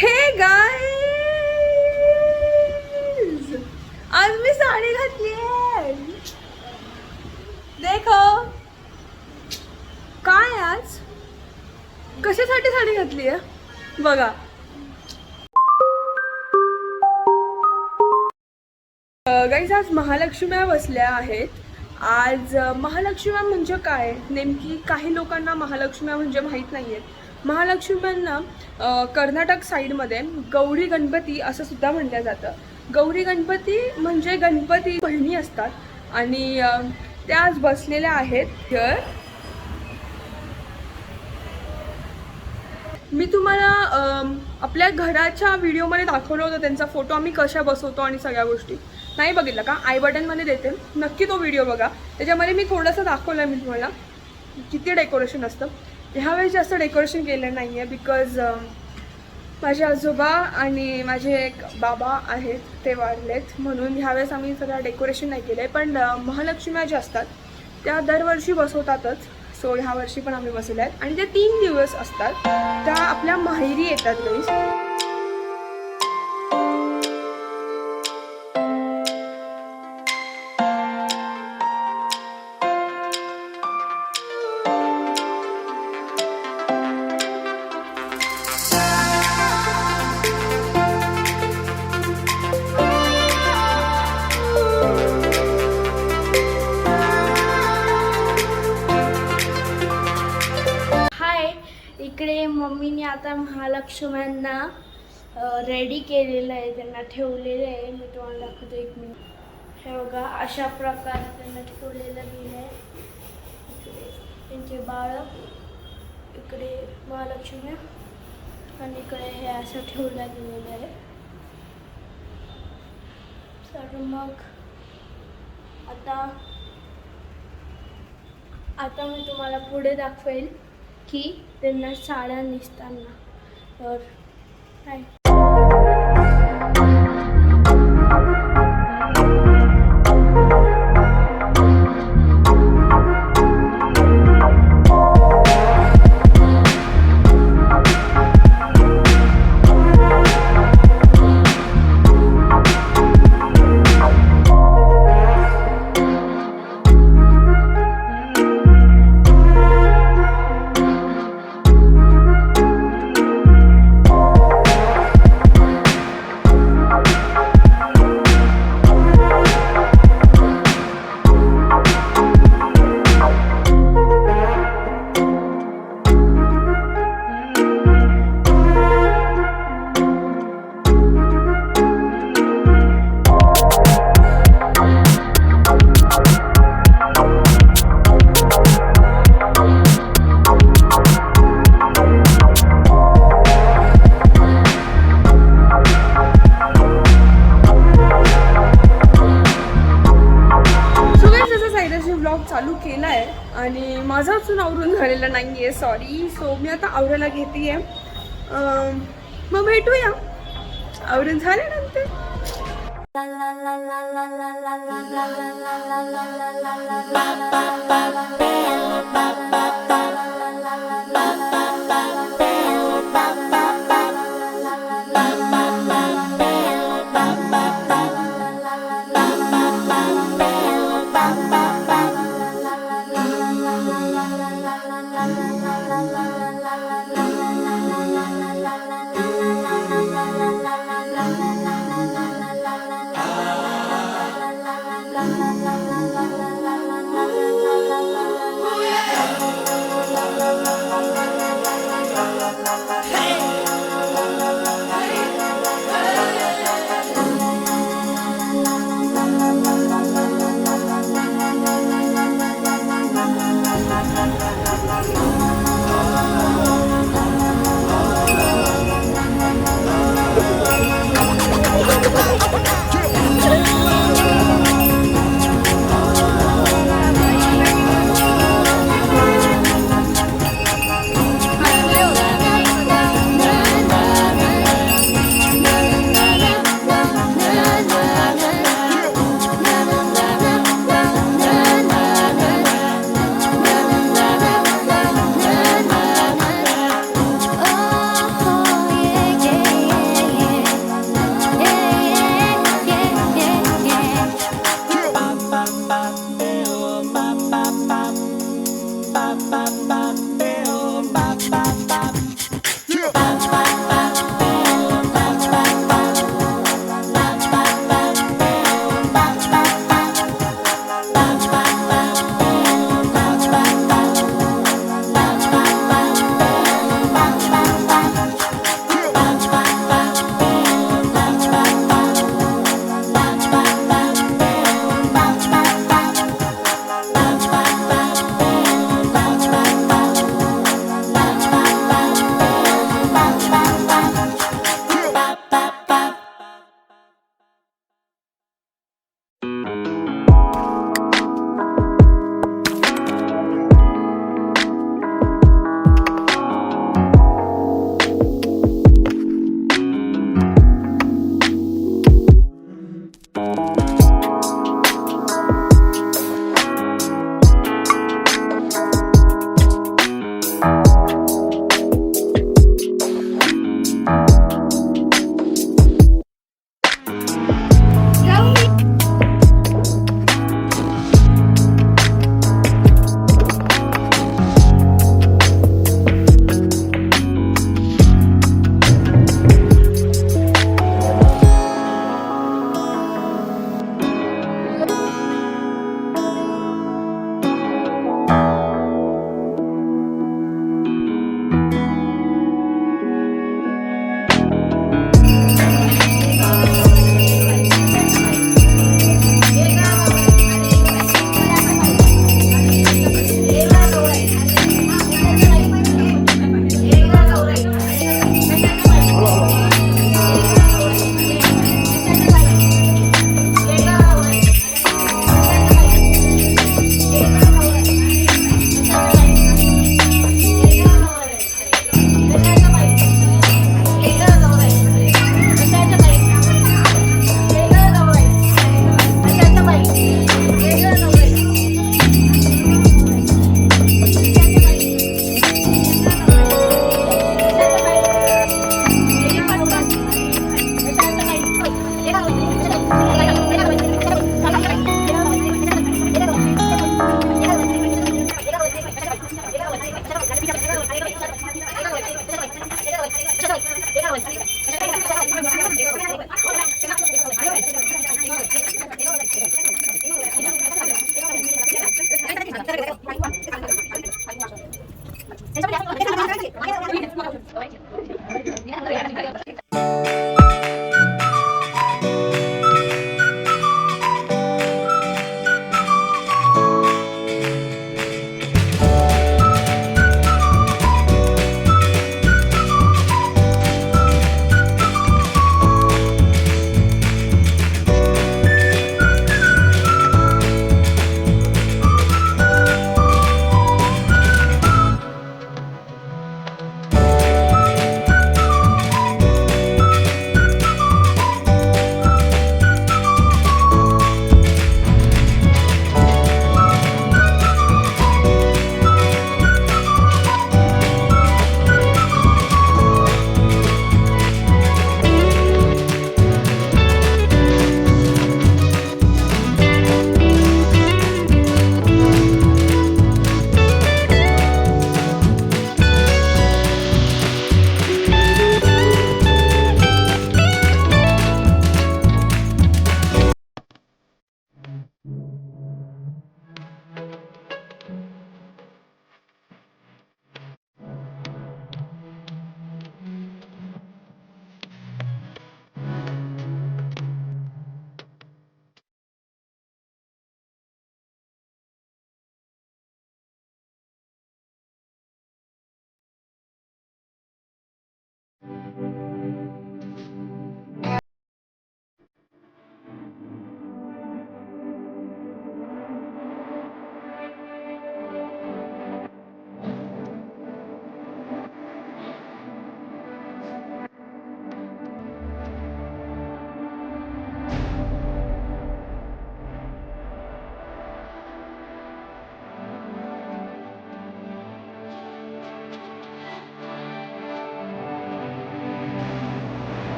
Hey guys, आज मी साडी घातली आहे. देखो काय आज कशासाठी साडी घातली आहे बघा. गाइस, आज महालक्ष्म्या बसल्या आहेत. आज महालक्ष्म्या म्हणजे काय नेमकी काही लोकांना महालक्ष्म्या म्हणजे माहीत नाही आहेत. महालक्ष्म्यांना कर्नाटक साईडमध्ये गौरी गणपती असं सुद्धा म्हटलं जातं. गौरी गणपती म्हणजे गणपती बहिणी असतात आणि त्या आज बसलेल्या आहेत. मी तुम्हाला आपल्या घराच्या व्हिडिओमध्ये दाखवलं होतं, त्यांचा फोटो आम्ही कशा बसवतो आणि सगळ्या गोष्टी. नाही बघितलं का? आय बटनमध्ये देते, नक्की तो व्हिडिओ बघा. त्याच्यामध्ये मी थोडंसं दाखवलं मी तुम्हाला किती डेकोरेशन असतं. ह्यावेळेस जास्त डेकोरेशन केलं नाही आहे बिकॉज माझे आजोबा आणि माझे एक बाबा आहेत ते वारलेत, म्हणून ह्यावेळेस आम्ही सगळं डेकोरेशन नाही केलं आहे. पण महालक्ष्म्या ज्या असतात त्या दरवर्षी बसवतातच. सो ह्या वर्षी पण आम्ही बसवल्या आहेत आणि ते 3 दिवस असतात. त्या आपल्या माहेरी येतात गाईस. इकडे मम्मीने आता महालक्ष्म्यांना रेडी केलेलं आहे, त्यांना ठेवलेलं आहे. मी तुम्हाला दाखवतो, 1 मिनिट. हे बघा, अशा प्रकारे त्यांना ठेवलेलं गेलं आहे. इकडे त्यांचे बाळ, इकडे महालक्ष्म्या आणि इकडे हे असं ठेवलं गेलेलं आहे. तर मग आता मी तुम्हाला पुढे दाखवेल की त्यांना साड्या नेसताना. तर काय चालू केला आहे आणि माझा अजून आवरून झालेलं नाही आहे, सॉरी. सो मी आता आवरायला घेते आहे. मग भेटूया आवरून झाल्यानंतर.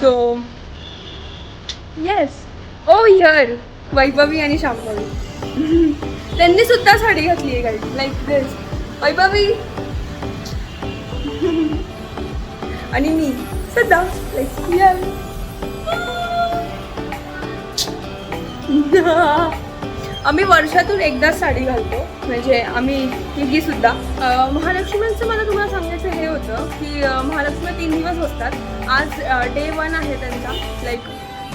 So yes, oh here Vaibhavi आणि शांभवी त्यांनी सुद्धा साडी घातली आहे गाडी लाईक दिस. वैभवी आणि मी सुद्धा लाईक हिअर. आम्ही वर्षातून एकदाच साडी घालतो, म्हणजे आम्ही तिघी सुद्धा. महालक्ष्म्यांचं मला तुम्हाला सांगायचं हे होतं की महालक्ष्मी 3 दिवस असतात. आज डे 1 आहे त्यांचा, लाईक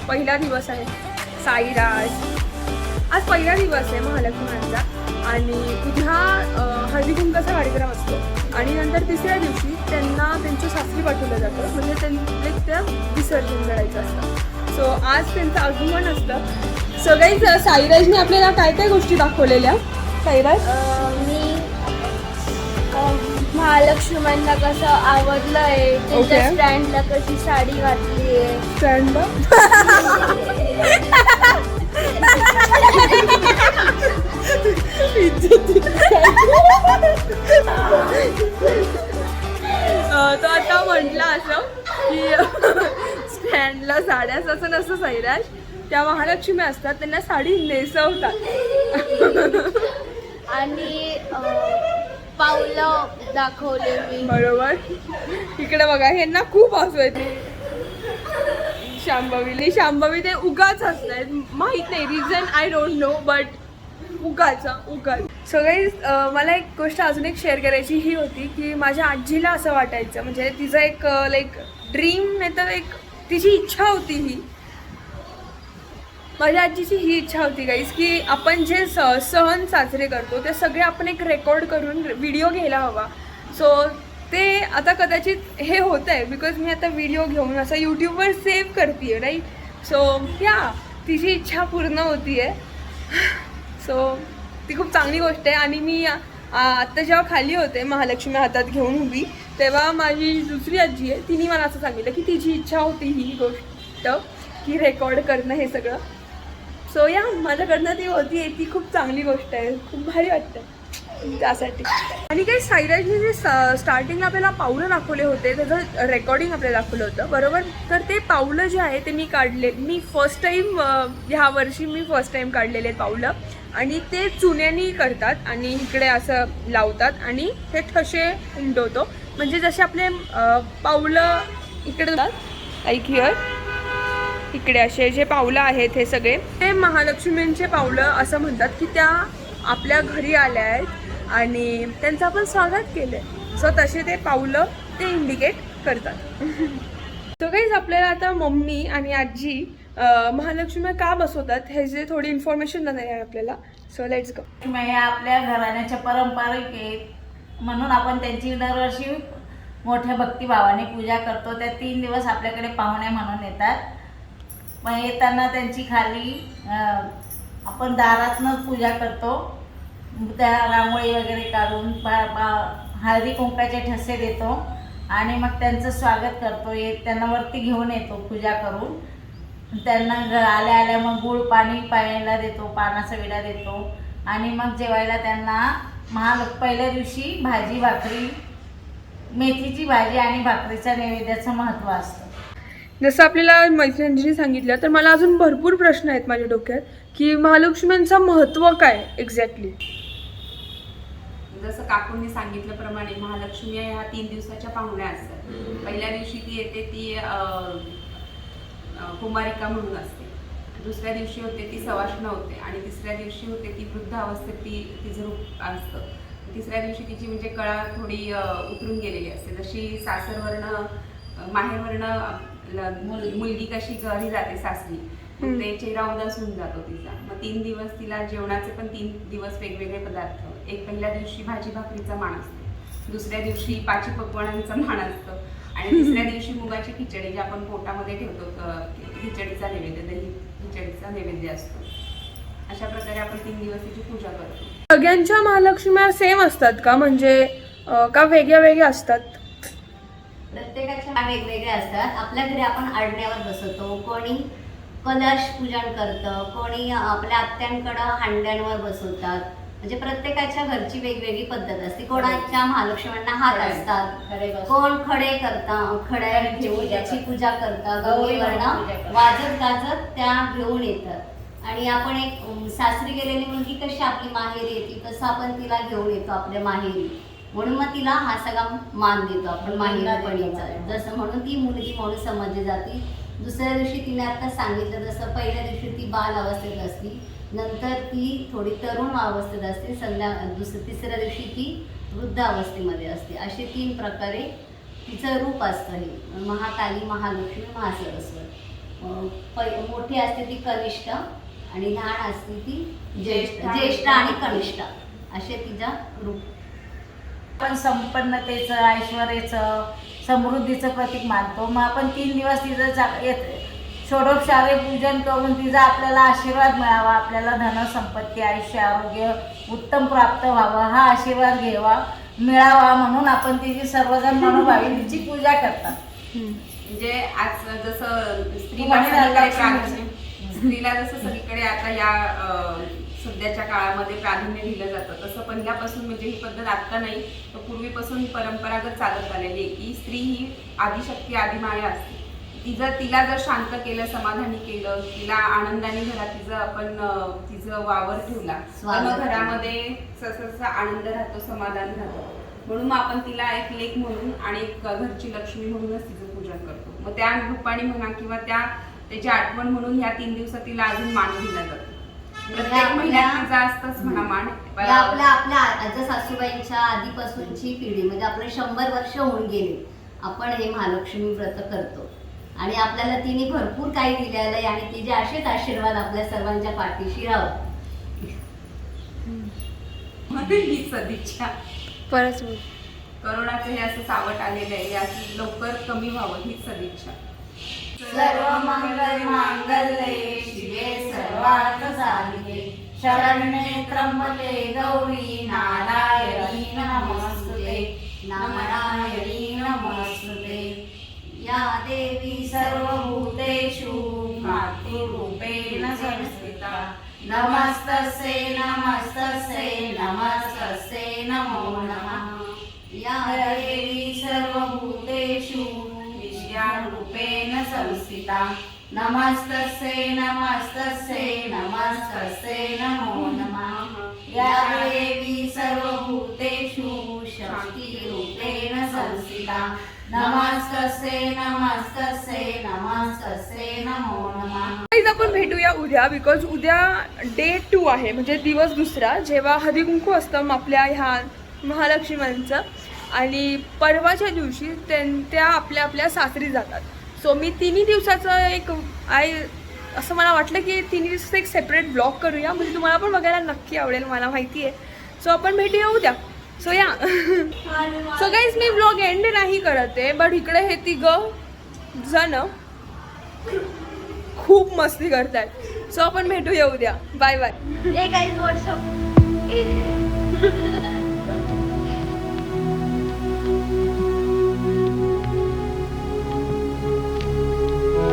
पहिला दिवस आहे. साईराज आज पहिला दिवस आहे महालक्ष्म्यांचा. आणि उद्या हळदीकुंकाचा कार्यक्रम असतो आणि नंतर तिसऱ्या दिवशी त्यांना त्यांच्या सासरी पाठवलं जातं, म्हणजे त्या विसर्जन करायचं असतं. सो आज त्यांचं आगमन असतं. सगळीच साईराजने आपल्याला काय काय गोष्टी दाखवलेल्या. साईराज, मी महालक्ष्म्यांना कसं आवडलं आहे, त्यांच्या Okay. स्टँडला कशी साडी घातली आहे. स्टँडला तो आता म्हटलं असं की स्टँडला साड्याच असं नसतं साईराज, त्या महालक्ष्मी असतात, त्यांना साडी नेसवतात. आणि पावलं दाखवले मी. बरोबर. इकडे बघा, ह्यांना खूप हसू येते. शांभवी ते उगाच हसतायत, माहित नाही reason, I don't know, but उगाच. सगळी मला एक गोष्ट अजून एक शेअर करायची ही होती की माझ्या आजीला असं वाटायचं, म्हणजे तिचं एक लाईक ड्रीम नाही तर एक तिची इच्छा होती. माझ्या आजीची ही इच्छा होती गाईस की आपण जे सण साजरे करतो ते सगळे आपण एक रेकॉर्ड करून व्हिडिओ घ्यायला हवा. सो ते आता कदाचित हे होतं आहे बिकॉज मी आता व्हिडिओ घेऊन असं यूट्यूबवर सेव्ह करते आहे, राईट. सो या तिची इच्छा पूर्ण होती आहे. सो ती खूप चांगली गोष्ट आहे. आणि मी आत्ता जेव्हा खाली होते महालक्ष्मी हातात घेऊन उभी, तेव्हा माझी दुसरी आजी आहे तिने मला असं सांगितलं की तिची इच्छा होती ही गोष्ट की रेकॉर्ड करणं हे सगळं. सो या माझ्याकडनं ती होती, ती खूप चांगली गोष्ट आहे, खूप भारी वाटतं त्यासाठी. आणि काही साईराजने जे स्टार्टिंगला आपल्याला पावलं दाखवले होते त्याचं रेकॉर्डिंग आपल्याला दाखवलं होतं बरोबर. तर ते पावलं जे आहे ते मी फर्स्ट टाईम ह्या वर्षी फर्स्ट टाईम काढलेले आहेत पावलं. आणि ते चुन्यानी करतात आणि इकडे असं लावतात आणि ते ठसे उमटवतो, म्हणजे जसे आपले पावलं इकडे लाईक हिअर इकडे असे जे पावलं आहेत हे सगळे ते महालक्ष्मींचे पावलं असं म्हणतात की त्या आपल्या घरी आल्या आहेत आणि त्यांचं आपण स्वागत केलं आहे. सो तसे ते पावलं ते इंडिकेट करतात. तो काहीच आपल्याला आता मम्मी आणि आजी महालक्ष्मी का बसवतात हे जे थोडी इन्फॉर्मेशन देणार आहे आपल्याला. So let's go. हे आपल्या घराण्याच्या पारंपरिक आहेत म्हणून आपण त्यांची दरवर्षी मोठ्या भक्तिभावाने पूजा करतो. त्या 3 दिवस आपल्याकडे पाहुणे म्हणून येतात. मग येताना त्यांची खाली आपण दारातनं पूजा करतो. त्या रांगोळी वगैरे काढून हळदी कुंकाचे ठसे देतो आणि मग त्यांचं स्वागत करतो. त्यांना वरती घेऊन येतो पूजा करून. त्यांना आल्या आल्या मग गुळ पाणी प्यायला देतो, पानाचा विडा देतो आणि मग जेवायला त्यांना पहिल्या दिवशी भाजी भाकरी, मेथीची भाजी आणि भाकरीच्या नैवेद्याचं महत्त्व असतं. जसं आपल्याला मैत्रिणींनी सांगितलं तर मला अजून भरपूर प्रश्न आहेत माझ्या डोक्यात की महालक्ष्मींचं महत्त्व काय एक्झॅक्टली. जसं काकूंनी सांगितल्याप्रमाणे महालक्ष्मी ह्या 3 दिवसाच्या पाहुण्या असतात. पहिल्या दिवशी ती येते ती कुमारिका म्हणून असते, दुसऱ्या दिवशी होते ती सवाष्ण होते आणि तिसऱ्या दिवशी होते ती वृद्ध अवस्थेत तिचं रूप असतं. तिसऱ्या दिवशी तिची म्हणजे कळा थोडी उतरून गेलेली असते. जशी सासरवरनं माहेरवरनं मुलगी कशी घरी जाते सासरी, ते चेहरा उदास होऊन जातो तिचा. मग 3 दिवस तिला जेवणाचे पण 3 दिवस वेगवेगळे पदार्थ. एक पहिल्या दिवशी भाजी भाकरीचा मान असतो, दुसऱ्या दिवशी 5 पक्वानांचा मान असतो आणि तिसऱ्या दिवशी मुगाची खिचडी जी आपण पोटामध्ये ठेवतो खिचडीचा नैवेद्य, दही खिचडीचा नैवेद्य असतो. अशा प्रकारे आपण 3 दिवस तिची पूजा करतो. सगळ्यांच्या महालक्ष्म्या सेम असतात का, म्हणजे का वेगळ्या वेगळ्या असतात? प्रत्येकाच्या वेगवेगळ्या असतात. आपल्या घरी आपण आडण्यावर बसवतो, कोणी कलश पूजन करतं, कोणी आपल्या आत्यांकडं हांड्यांवर बसवतात. म्हणजे प्रत्येकाच्या घरची वेगवेगळी पद्धत असते. कोणाच्या महालक्ष्म्यांना हात असतात, कोण खडे करतात, खड्या घेऊन त्याची पूजा करतात, गौरीवरनं वाजत गाजत त्या घेऊन येतात. आणि आपण एक सासरी गेलेली मुलगी कशी आपली माहेरी येते तसं आपण तिला घेऊन येतो आपल्या माहेरी, म्हणून मग तिला हा सगळा मान देतो आपण माहेरपणीचा. जसं म्हणून ती मुलगी म्हणून समजली जाते. दुसऱ्या दिवशी तिने आता सांगितलं जसं पहिल्या दिवशी ती बाल अवस्थेत असती, नंतर ती थोडी तरुण अवस्थेत असते, तिसऱ्या दिवशी ती वृद्ध अवस्थेमध्ये असते. असे 3 प्रकारे तिचं रूप असतं. हे महाकाली, महालक्ष्मी, महासरस्वती. मोठी असते ती कनिष्ठ आणि लहान असते ती ज्येष्ठ आणि कनिष्ठ, असे तिचा रूप. आपण संपन्नतेचं, ऐश्वर्याचं, समृद्धीचं प्रतीक मानतो. मग आपण 3 दिवस तिचं षोडोपचारे पूजन करून तिचा आपल्याला आशीर्वाद मिळावा, आपल्याला धन संपत्ती, आयुष्य, आरोग्य उत्तम प्राप्त व्हावं, हा आशीर्वाद मिळावा म्हणून आपण तिची सर्वजण मनोभावी तिची पूजा करतात. म्हणजे आज जसं स्त्रीला जसं सगळीकडे आता या सध्याच्या काळामध्ये प्राधान्य दिलं जातं, तसं पहिल्यापासून म्हणजे ही पद्धत आत्ता नाही तर पूर्वीपासून परंपरागत चालत आलेली आहे की स्त्री ही आदिशक्ती, आदिमाया असते. तिला जर शांत केलं, समाधानी केलं, तिला आनंदाने घरात तिचं वावर ठेवला तर मग घरामध्ये ससा आनंद राहतो, समाधान राहतं. म्हणून मग आपण तिला एक लेक म्हणून आणि एक घरची लक्ष्मी म्हणूनच तिचं पूजन करतो. मग त्या रूपाने म्हणा किंवा त्याची आठवण म्हणून ह्या 3 दिवसात तिला अजून मान दिला जातो. प्रत्येक महिन्यात तिचा असतंच म्हणा मान. आपल्या आजा सासूबाईंच्या आधीपासूनची पिढी म्हणजे आपले 100 वर्ष होऊन गेले आपण हे महालक्ष्मी व्रत करतो आणि आपल्याला तिने भरपूर काही दिलेलं आहे आणि तिचे असेच आशीर्वाद आपल्या सर्वांच्या पाठीशी राहावं. ही सदिच्छा. परत करोनाचं हे असं सावट आलेलं आहे, असं लवकर कमी व्हावं हीच सदिच्छा. सर्व मंगल मांगल्ये शिवे सर्वार्थ साधिके शरण्ये त्र्यंबके गौरी नारायणी नमोस्तुते. नारायणी नमस्तुते या देवी सर्वभूतेषु मातृरूपेण संस्थिता नमस्तस्यै नमस्तस्यै नमस्तस्यै नमो नमः या देवी सर्वभूतेषु विषयारूपेण संस्थिता नमस्तस्यै नमस्तस्यै नमस्तस्यै नमो नमः या देवी सर्वभूतेषु शक्तिरूपेण संस्थिता नमस्तस्यै नमस्तस्यै नमस्तस्यै नमो नमः. Guys, आपण भेटूया उद्या बिकॉज उद्या डे 2 आहे म्हणजे दिवस दुसरा जेव्हा हळदीकुंकू असतं आपल्या ह्या महालक्ष्म्यांचं आणि परवाच्या दिवशी त्या आपल्या आपल्या सासरी जातात. सो मी 3 दिवसाचं एक असं मला वाटलं की 3 दिवसाचं एक सेपरेट ब्लॉग करूया म्हणजे तुम्हाला पण बघायला नक्की आवडेल मला माहिती आहे. सो आपण भेटूया उद्या. सो या सो गाईज मी ब्लॉग एंड नाही करत आहे बट इकडे हे 3 जण खूप मस्ती करतात. सो आपण भेटूया उद्या. Bye bye. एक व्हॉट्सअप